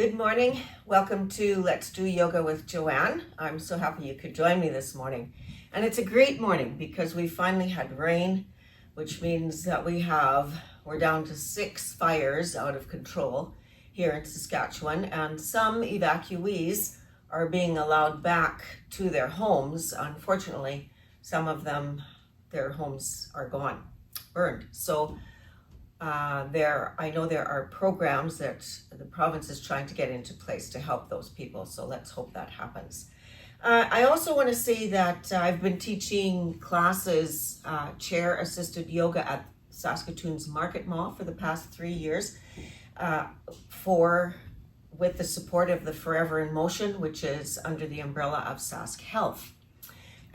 Good morning. Welcome to Let's Do Yoga with Joanne. I'm so happy you could join me this morning. And it's a great morning because we finally had rain, which means that we're down to 6 fires out of control here in Saskatchewan, and some evacuees are being allowed back to their homes. Unfortunately, some of them, their homes are gone, burned. So I know there are programs that the province is trying to get into place to help those people. So let's hope that happens. I also want to say that I've been teaching classes, chair-assisted yoga at Saskatoon's Market Mall for the past 3 years, with the support of the Forever in Motion, which is under the umbrella of Sask Health.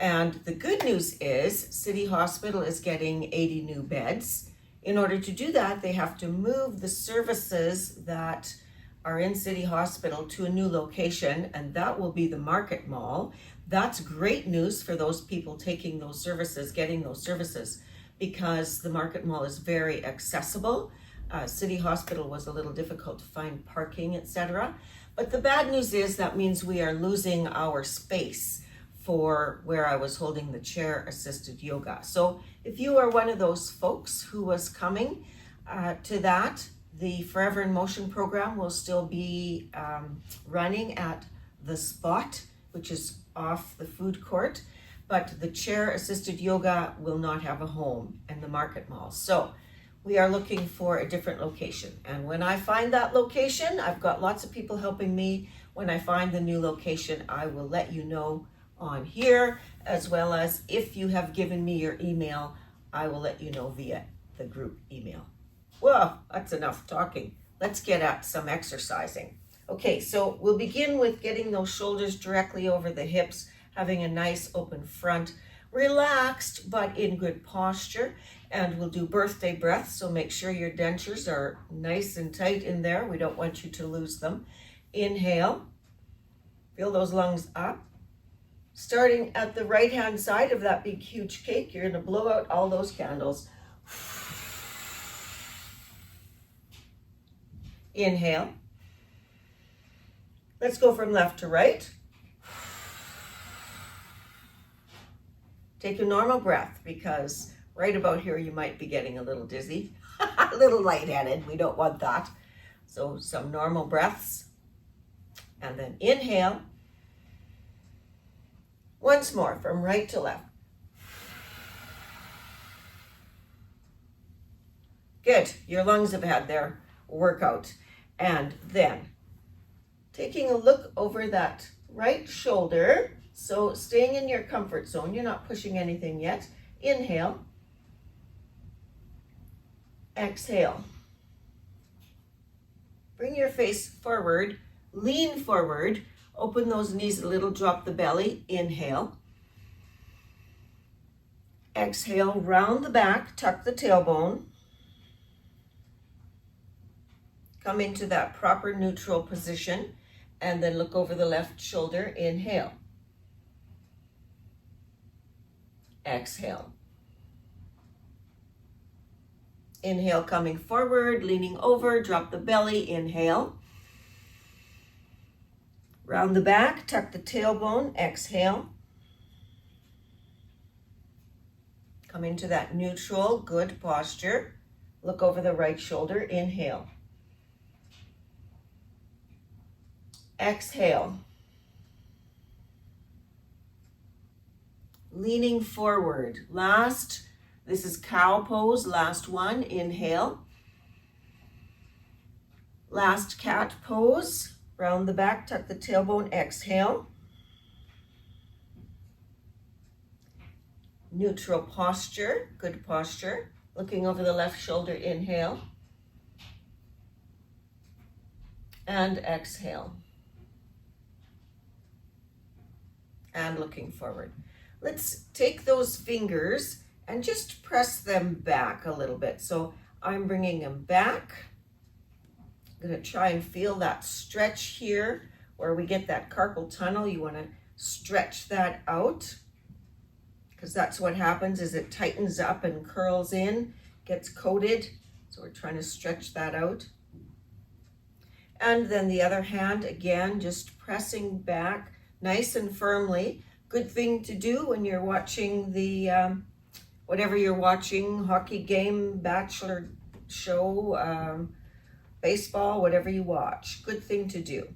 And the good news is City Hospital is getting 80 new beds. In order to do that, they have to move the services that are in City Hospital to a new location, and that will be the Market Mall. That's great news for those people taking those services, getting those services, because the Market Mall is very accessible. City Hospital was a little difficult to find parking, etc. But the bad news is that means we are losing our space for where I was holding the chair-assisted yoga. So if you are one of those folks who was coming to that, the Forever in Motion program will still be running at the Spot, which is off the food court, but the chair-assisted yoga will not have a home in the Market Mall. So we are looking for a different location. And when I find that location, I've got lots of people helping me. When I find the new location, I will let you know on here, as well as if you have given me your email, I will let you know via the group email. Well, that's enough talking. Let's get at some exercising. Okay, so we'll begin with getting those shoulders directly over the hips, having a nice open front, relaxed but in good posture, and we'll do birthday breath, so make sure your dentures are nice and tight in there. We don't want you to lose them. Inhale, feel those lungs up. Starting at the right-hand side of that big, huge cake, you're going to blow out all those candles. Inhale. Let's go from left to right. Take a normal breath, because right about here you might be getting a little dizzy, a little lightheaded. We don't want that. So some normal breaths. And then inhale. Once more, from right to left. Good. Your lungs have had their workout. And then taking a look over that right shoulder. So staying in your comfort zone. You're not pushing anything yet. Inhale. Exhale. Bring your face forward. Lean forward. Open those knees a little, drop the belly, inhale. Exhale, round the back, tuck the tailbone. Come into that proper neutral position, and then look over the left shoulder, inhale. Exhale. Inhale, coming forward, leaning over, drop the belly, inhale. Round the back, tuck the tailbone, exhale. Come into that neutral, good posture. Look over the right shoulder, inhale. Exhale. Leaning forward. This is cow pose, last one, inhale. Last cat pose. Round the back, tuck the tailbone, exhale. Neutral posture, good posture. Looking over the left shoulder, inhale. And exhale. And looking forward. Let's take those fingers and just press them back a little bit. So I'm bringing them back. I'm going to try and feel that stretch here where we get that carpal tunnel. You want to stretch that out, because that's what happens, is it tightens up and curls in, gets coated. So we're trying to stretch that out. And then the other hand, again, just pressing back nice and firmly. Good thing to do when you're watching the, whatever you're watching, hockey game, bachelor show, baseball, whatever you watch. Good thing to do.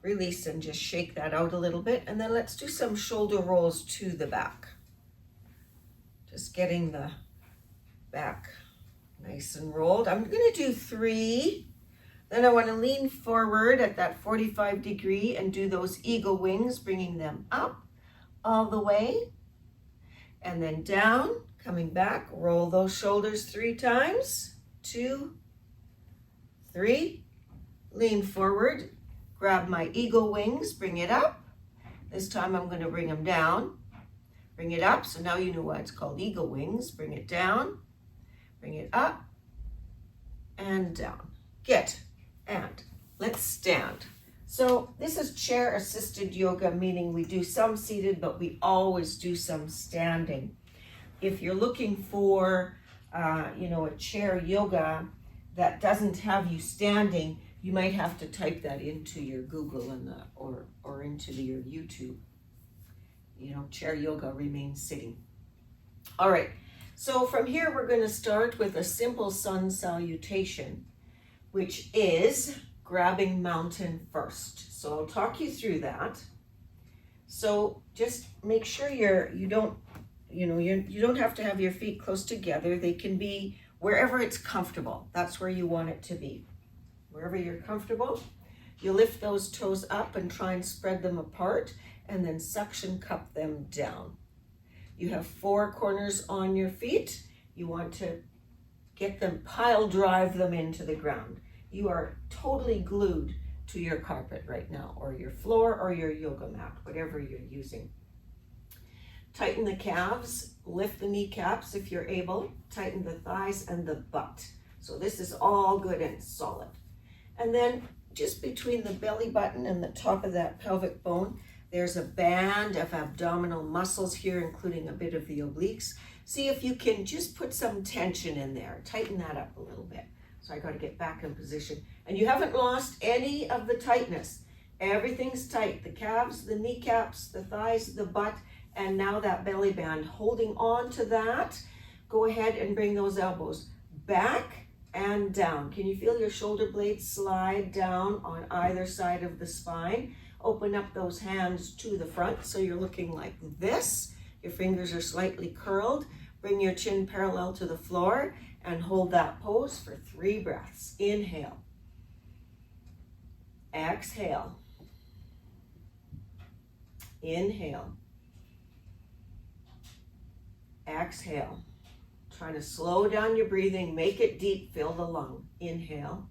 Release and just shake that out a little bit. And then let's do some shoulder rolls to the back. Just getting the back nice and rolled. I'm going to do 3. Then I want to lean forward at that 45 degree and do those eagle wings, bringing them up all the way. And then down, coming back, roll those shoulders 3 times. 2, 3. Lean forward, grab my eagle wings, bring it up. This time I'm going to bring them down. Bring it up, so now you know why it's called eagle wings. Bring it down, bring it up, and down. Good. And let's stand. So this is chair-assisted yoga, meaning we do some seated, but we always do some standing. If you're looking for, a chair yoga that doesn't have you standing, you might have to type that into your Google or into your YouTube. Chair yoga remains sitting. All right. So from here, we're going to start with a simple sun salutation, which is grabbing mountain first. So I'll talk you through that. So just make sure you don't have to have your feet close together. They can be wherever it's comfortable. That's where you want it to be. Wherever you're comfortable, you lift those toes up and try and spread them apart, and then suction cup them down. You have 4 corners on your feet. You want to get them, pile drive them into the ground. You are totally glued to your carpet right now, or your floor, or your yoga mat, whatever you're using. Tighten the calves, lift the kneecaps if you're able, tighten the thighs and the butt. So this is all good and solid. And then just between the belly button and the top of that pelvic bone, there's a band of abdominal muscles here, including a bit of the obliques. See if you can just put some tension in there. Tighten that up a little bit. So I got to get back in position. And you haven't lost any of the tightness. Everything's tight. The calves, the kneecaps, the thighs, the butt, and now that belly band. Holding on to that, go ahead and bring those elbows back and down. Can you feel your shoulder blades slide down on either side of the spine? Open up those hands to the front so you're looking like this. Your fingers are slightly curled. Bring your chin parallel to the floor and hold that pose for 3 breaths. Inhale. Exhale. Inhale. Exhale. Trying to slow down your breathing. Make it deep. Fill the lung. Inhale.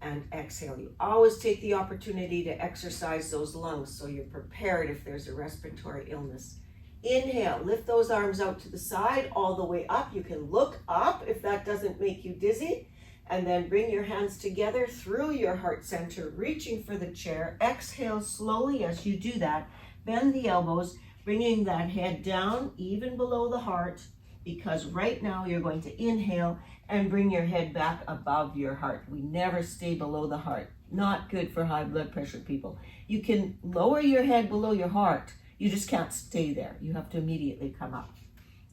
And exhale. You always take the opportunity to exercise those lungs so you're prepared if there's a respiratory illness. Inhale, lift those arms out to the side, all the way up. You can look up if that doesn't make you dizzy. And then bring your hands together through your heart center, reaching for the chair. Exhale slowly as you do that. Bend the elbows, bringing that head down even below the heart, because right now you're going to inhale and bring your head back above your heart. We never stay below the heart. Not good for high blood pressure people. You can lower your head below your heart. You just can't stay there. You have to immediately come up.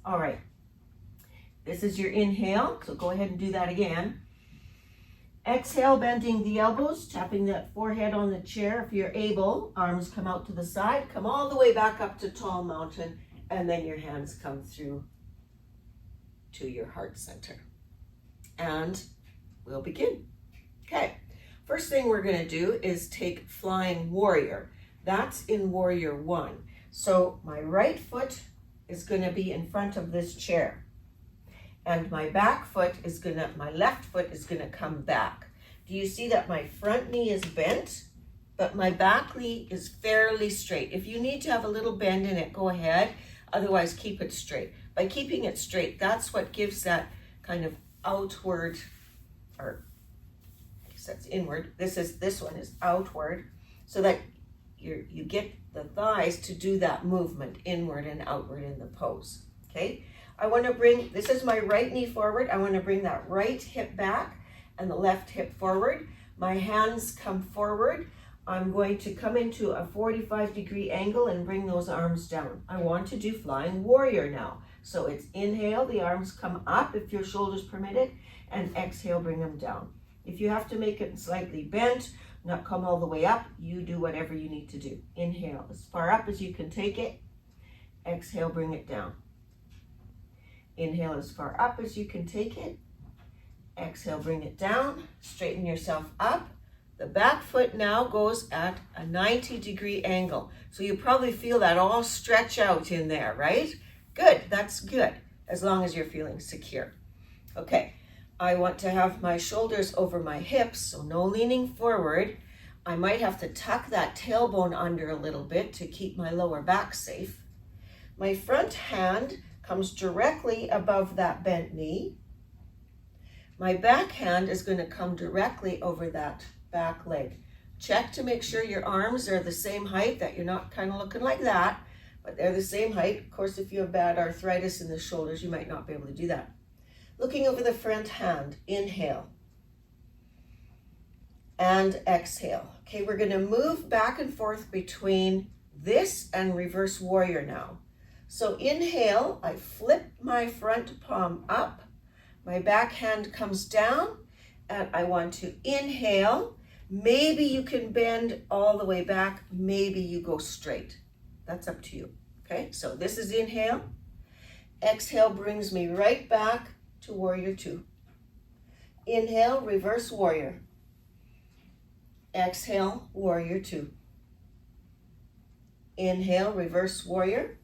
All right. This is your inhale, so go ahead and do that again. Exhale, bending the elbows, tapping that forehead on the chair if you're able. Arms come out to the side. Come all the way back up to tall mountain, and then your hands come through to your heart center. And we'll begin. Okay, first thing we're going to do is take flying warrior. That's in warrior 1. So my right foot is going to be in front of this chair, and my left foot is going to come back. Do you see that my front knee is bent, but my back knee is fairly straight? If you need to have a little bend in it, go ahead. Otherwise, keep it straight. By keeping it straight, that's what gives that kind of outward, or I guess that's inward. This one is outward, so that you get the thighs to do that movement inward and outward in the pose. Okay. I want to bring, this is my right knee forward. I want to bring that right hip back and the left hip forward. My hands come forward. I'm going to come into a 45-degree angle and bring those arms down. I want to do flying warrior now. So it's inhale, the arms come up if your shoulders permit it, and exhale, bring them down. If you have to make it slightly bent, not come all the way up, you do whatever you need to do. Inhale as far up as you can take it. Exhale, bring it down. Inhale as far up as you can take it. Exhale, bring it down. Straighten yourself up. The back foot now goes at a 90-degree angle. So you probably feel that all stretch out in there, right? Good, that's good, as long as you're feeling secure. Okay, I want to have my shoulders over my hips, so no leaning forward. I might have to tuck that tailbone under a little bit to keep my lower back safe. My front hand comes directly above that bent knee. My back hand is going to come directly over that back leg. Check to make sure your arms are the same height, that you're not kind of looking like that, but they're the same height. Of course, if you have bad arthritis in the shoulders, you might not be able to do that. Looking over the front hand, inhale and exhale. Okay, we're going to move back and forth between this and reverse warrior now. So inhale, I flip my front palm up, my back hand comes down, and I want to inhale. Maybe you can bend all the way back, maybe you go straight. That's up to you. Okay, so this is inhale. Exhale brings me right back to warrior two. Inhale, reverse warrior. Exhale, warrior two. Inhale, reverse warrior.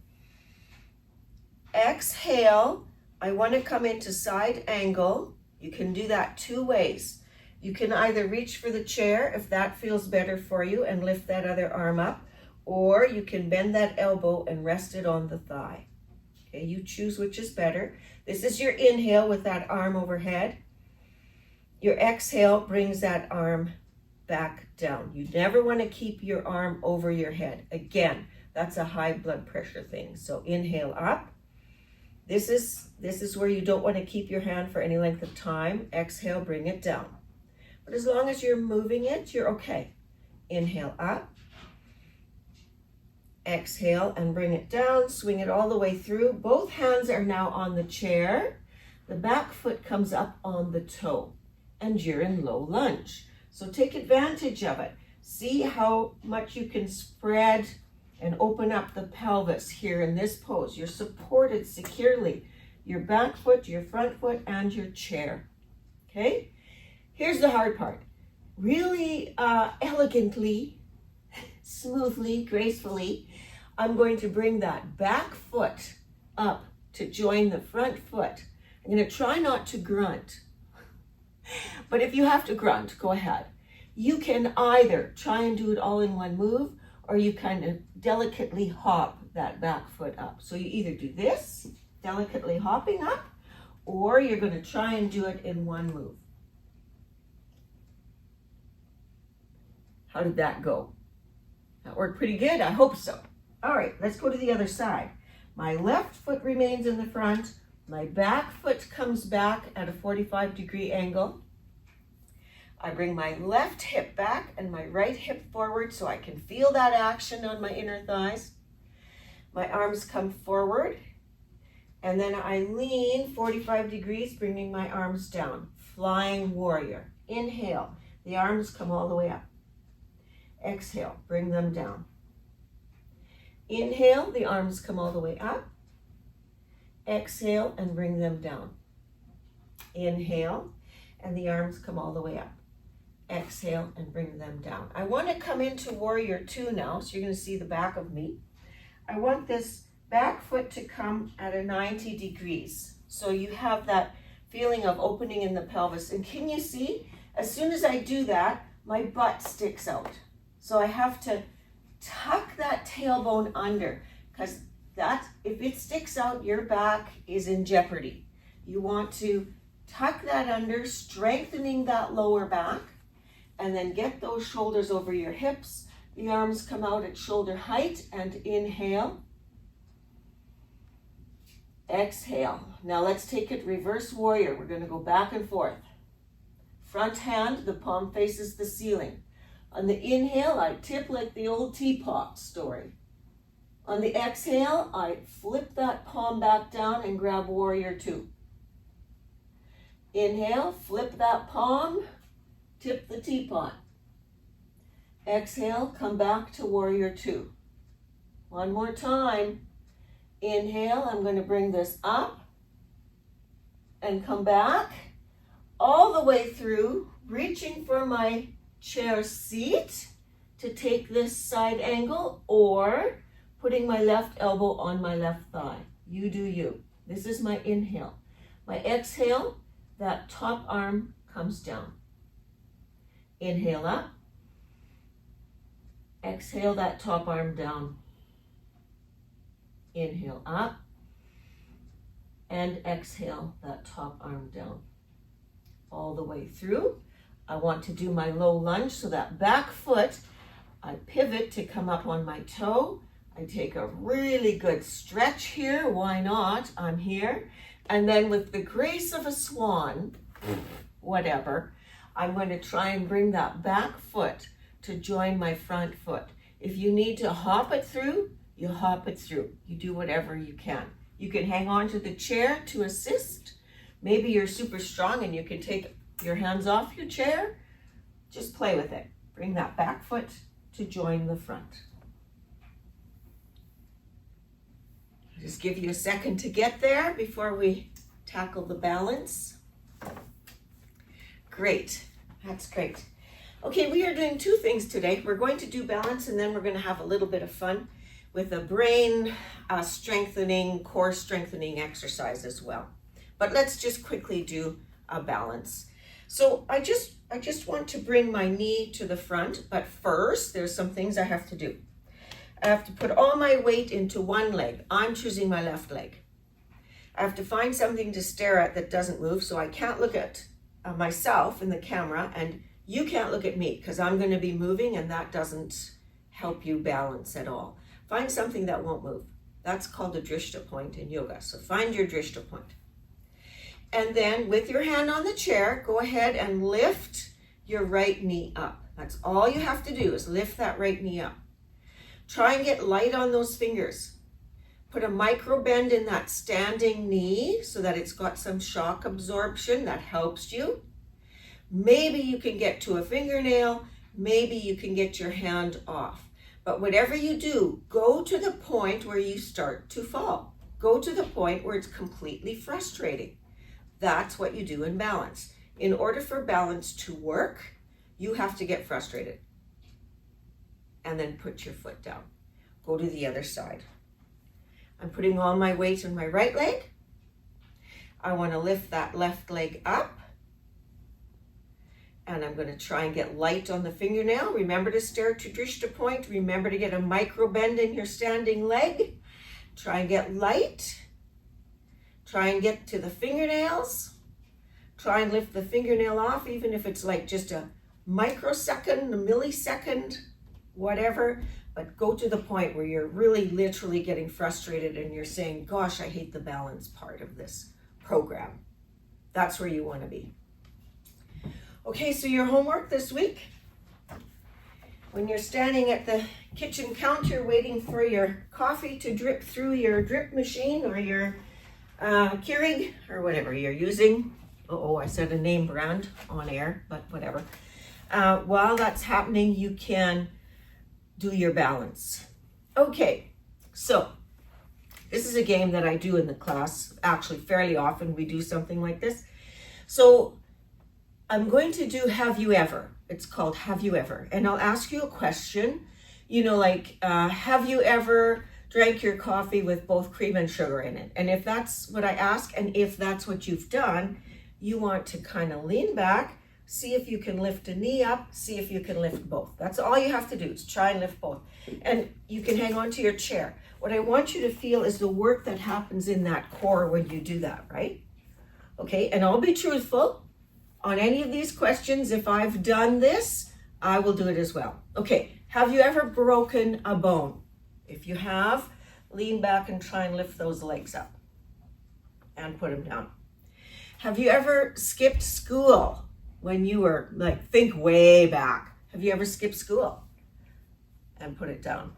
Exhale, I want to come into side angle. You can do that two ways. You can either reach for the chair if that feels better for you and lift that other arm up, or you can bend that elbow and rest it on the thigh. Okay, you choose which is better. This is your inhale with that arm overhead. Your exhale brings that arm back down. You never want to keep your arm over your head. Again, that's a high blood pressure thing. So inhale up. This is where you don't want to keep your hand for any length of time. Exhale, bring it down. But as long as you're moving it, you're okay. Inhale up. Exhale and bring it down. Swing it all the way through. Both hands are now on the chair. The back foot comes up on the toe. And you're in low lunge. So take advantage of it. See how much you can spread and open up the pelvis here in this pose. You're supported securely. Your back foot, your front foot, and your chair. Okay? Here's the hard part. Really elegantly, smoothly, gracefully, I'm going to bring that back foot up to join the front foot. I'm going to try not to grunt. But if you have to grunt, go ahead. You can either try and do it all in one move, or you kind of delicately hop that back foot up. So you either do this, delicately hopping up, or you're going to try and do it in one move. How did that go? That worked pretty good, I hope so. All right, let's go to the other side. My left foot remains in the front. My back foot comes back at a 45-degree angle. I bring my left hip back and my right hip forward so I can feel that action on my inner thighs. My arms come forward, and then I lean 45 degrees, bringing my arms down. Flying warrior. Inhale, the arms come all the way up. Exhale, bring them down. Inhale, the arms come all the way up. Exhale and bring them down. Inhale, and the arms come all the way up. Exhale and bring them down. I want to come into warrior two now, so you're going to see the back of me. I want this back foot to come at a 90 degrees. So you have that feeling of opening in the pelvis. And can you see, as soon as I do that, my butt sticks out. So I have to tuck that tailbone under, because that, if it sticks out, your back is in jeopardy. You want to tuck that under, strengthening that lower back, and then get those shoulders over your hips. The arms come out at shoulder height, and inhale. exhale. Now let's take it reverse warrior. We're going to go back and forth. Front hand, the palm faces the ceiling. On the inhale, I tip like the old teapot story. On the exhale, I flip that palm back down and grab warrior two. Inhale, flip that palm, tip the teapot. Exhale, come back to warrior two. One more time. Inhale, I'm going to bring this up and come back all the way through, reaching for my chair seat to take this side angle, or putting my left elbow on my left thigh. You do you. This is my inhale. My exhale, that top arm comes down. Inhale up. Exhale, that top arm down. Inhale up. And exhale, that top arm down. All the way through. I want to do my low lunge, so that back foot, I pivot to come up on my toe. I take a really good stretch here. Why not? I'm here. And then with the grace of a swan, whatever, I'm going to try and bring that back foot to join my front foot. If you need to hop it through, you hop it through. You do whatever you can. You can hang on to the chair to assist. Maybe you're super strong and you can take your hands off your chair. Just play with it. Bring that back foot to join the front. Just give you a second to get there before we tackle the balance. Great, that's great. Okay, we are doing two things today. We're going to do balance, and then we're going to have a little bit of fun with a brain strengthening, core strengthening exercise as well. But let's just quickly do a balance. So I just want to bring my knee to the front, but first there's some things I have to do. I have to put all my weight into one leg. I'm choosing my left leg. I have to find something to stare at that doesn't move, so I can't look at myself in the camera, and you can't look at me because I'm going to be moving, and that doesn't help you balance at all. Find something that won't move. That's called a drishta point in yoga. So find your drishta point. And then with your hand on the chair, go ahead and lift your right knee up. That's all you have to do, is lift that right knee up. Try and get light on those fingers. Put a micro bend in that standing knee so that it's got some shock absorption. That helps you. Maybe you can get to a fingernail. Maybe you can get your hand off. But whatever you do, go to the point where you start to fall. Go to the point where it's completely frustrating. That's what you do in balance. In order for balance to work, you have to get frustrated. And then put your foot down. Go to the other side. I'm putting all my weight on my right leg. I want to lift that left leg up. And I'm going to try and get light on the fingernail. Remember to stare to drishta point. Remember to get a micro bend in your standing leg. Try and get light. Try and get to the fingernails. Try and lift the fingernail off, even if it's like just a microsecond, a millisecond, whatever. But go to the point where you're really literally getting frustrated and you're saying, gosh, I hate the balance part of this program. That's where you want to be. Okay, so your homework this week, when you're standing at the kitchen counter waiting for your coffee to drip through your drip machine or your Keurig or whatever you're using. Oh, I said a name brand on air, but whatever. While that's happening, you can do your balance. Okay, so this is a game that I do in the class. Actually, fairly often we do something like this. So I'm going to do Have You Ever. It's called Have You Ever. And I'll ask you a question, like, have you ever drank your coffee with both cream and sugar in it? And if that's what I ask, and if that's what you've done, you want to kind of lean back, see if you can lift a knee up, see if you can lift both. That's all you have to do, is try and lift both. And you can hang on to your chair. What I want you to feel is the work that happens in that core when you do that, right? Okay, and I'll be truthful. On any of these questions, if I've done this, I will do it as well. Okay, have you ever broken a bone? If you have, lean back and try and lift those legs up. and put them down. Have you ever skipped school when you were, like, think way back? Have you ever skipped school? And put it down.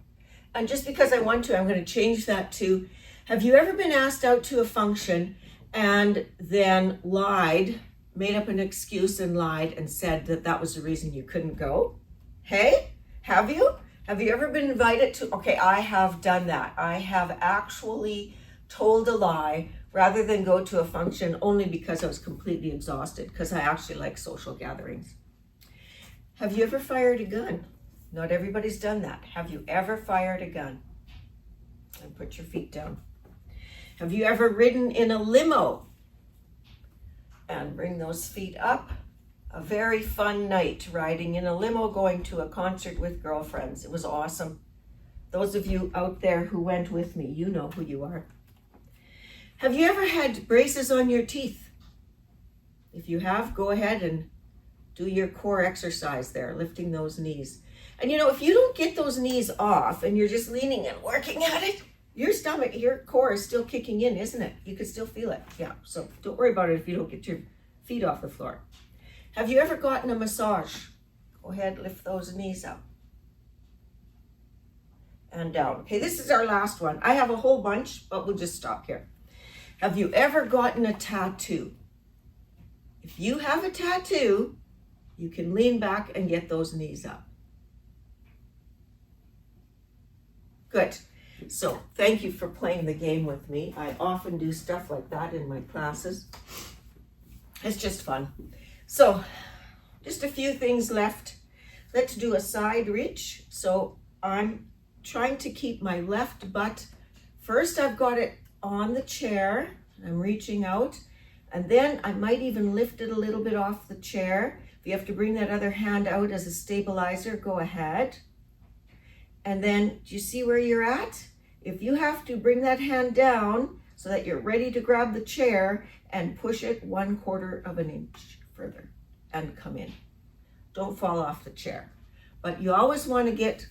And just because I want to, I'm going to change that to, have you ever been asked out to a function and then lied, made up an excuse and lied and said that that was the reason you couldn't go? Hey, have you? Have you ever been invited to, okay, I have done that. I have actually told a lie rather than go to a function only because I was completely exhausted, because I actually like social gatherings. Have you ever fired a gun? Not everybody's done that. Have you ever fired a gun? And put your feet down. Have you ever ridden in a limo? And bring those feet up. A very fun night riding in a limo, going to a concert with girlfriends. It was awesome. Those of you out there who went with me, you know who you are. Have you ever had braces on your teeth? If you have, go ahead and do your core exercise there, lifting those knees. And you know, if you don't get those knees off and you're just leaning and working at it, your stomach, your core is still kicking in, isn't it? You can still feel it. Yeah, so don't worry about it if you don't get your feet off the floor. Have you ever gotten a massage? Go ahead, lift those knees up and down. Okay, this is our last one. I have a whole bunch, but we'll just stop here. Have you ever gotten a tattoo? If you have a tattoo, you can lean back and get those knees up. Good. So thank you for playing the game with me. I often do stuff like that in my classes. It's just fun. So just a few things left. Let's do a side reach. So I'm trying to keep my left butt. First, I've got it on the chair. I'm reaching out. And then I might even lift it a little bit off the chair. If you have to bring that other hand out as a stabilizer, go ahead. And then, do you see where you're at? If you have to bring that hand down so that you're ready to grab the chair and push it 1/4 of an inch further and come in. Don't fall off the chair. But you always want to get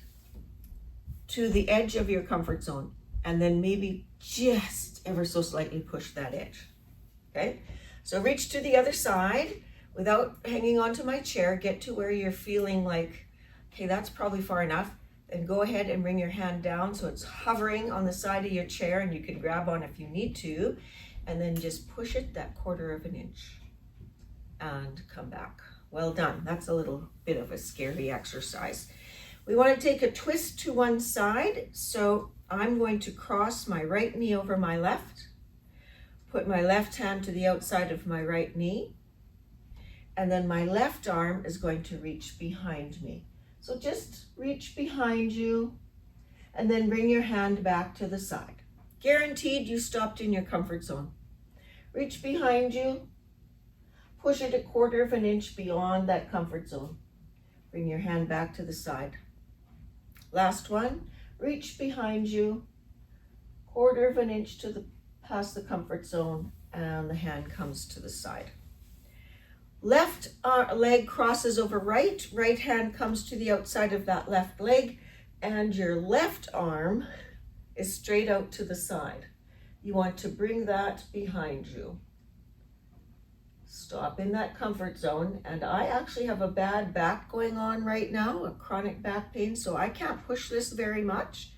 to the edge of your comfort zone and then maybe just ever so slightly push that edge. Okay? So reach to the other side without hanging onto my chair. Get to where you're feeling like, okay, that's probably far enough. And go ahead and bring your hand down so it's hovering on the side of your chair and you can grab on if you need to. And then just push it that 1/4 of an inch and come back. Well done. That's a little bit of a scary exercise. We want to take a twist to one side. So I'm going to cross my right knee over my left. Put my left hand to the outside of my right knee. And then my left arm is going to reach behind me. So just reach behind you and then bring your hand back to the side. Guaranteed you stopped in your comfort zone. Reach behind you, push it 1/4 of an inch beyond that comfort zone. Bring your hand back to the side. Last one, reach behind you, 1/4 of an inch past the comfort zone, and the hand comes to the side. Left leg crosses over right, right hand comes to the outside of that left leg, and your left arm is straight out to the side. You want to bring that behind you. Stop in that comfort zone, and I actually have a bad back going on right now, a chronic back pain, so I can't push this very much.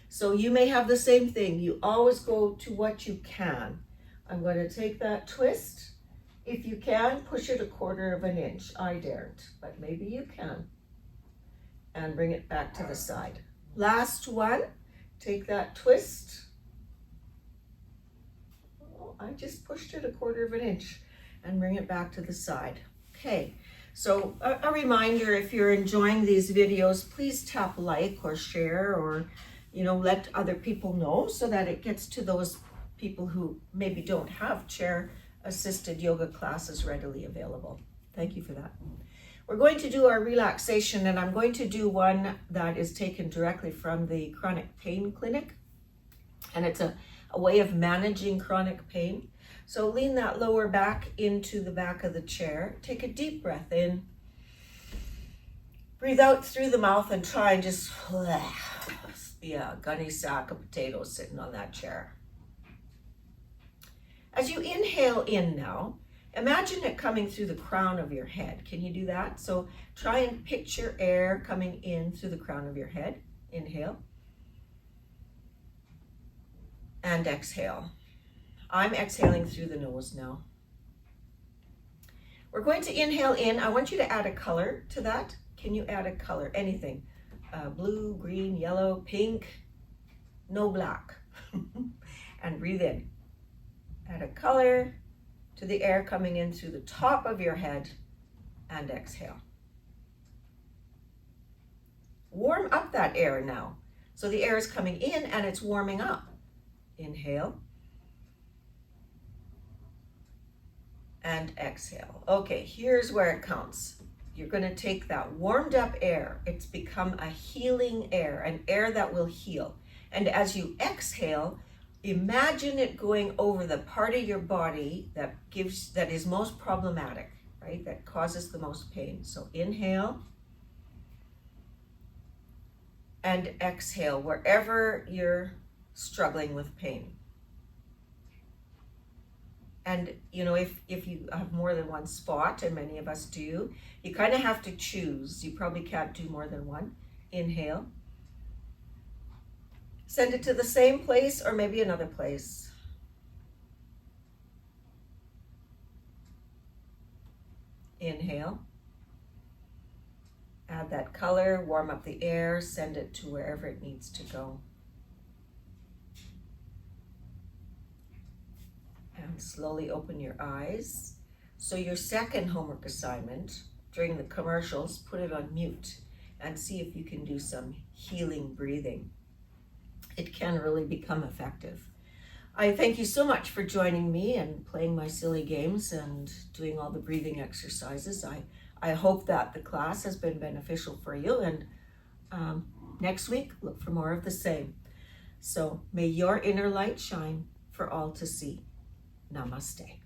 So you may have the same thing. You always go to what you can. I'm going to take that twist. If you can, push it 1/4 of an inch. I daren't, but maybe you can. And bring it back to the side. Last one, take that twist. Oh, I just pushed it 1/4 of an inch and bring it back to the side. Okay, so a reminder, if you're enjoying these videos, please tap like or share or, let other people know so that it gets to those people who maybe don't have chair-assisted yoga classes readily available. Thank you for that. We're going to do our relaxation, and I'm going to do one that is taken directly from the chronic pain clinic, and it's a way of managing chronic pain. So lean that lower back into the back of the chair. Take a deep breath in. Breathe out through the mouth and try and just be a gunny sack of potatoes sitting on that chair. As you inhale in now, imagine it coming through the crown of your head. Can you do that? So try and picture air coming in through the crown of your head. Inhale. And exhale. I'm exhaling through the nose now. We're going to inhale in. I want you to add a color to that. Can you add a color? Anything. Blue, green, yellow, pink, no black. And breathe in. Add a color to the air coming in through the top of your head and exhale. Warm up that air now. So the air is coming in and it's warming up. Inhale. And exhale. Okay, here's where it counts. You're going to take that warmed up air. It's become a healing air, an air that will heal. And as you exhale, imagine it going over the part of your body that is most problematic, right? That causes the most pain. So inhale and exhale wherever you're struggling with pain. And you know, if you have more than one spot, and many of us do, you kind of have to choose. You probably can't do more than one. Inhale. Send it to the same place or maybe another place. Inhale. Add that color, warm up the air, send it to wherever it needs to go. And slowly open your eyes. So your second homework assignment, during the commercials, put it on mute and see if you can do some healing breathing. It can really become effective. I thank you so much for joining me and playing my silly games and doing all the breathing exercises. I hope that the class has been beneficial for you, and next week, look for more of the same. So may your inner light shine for all to see. Namaste.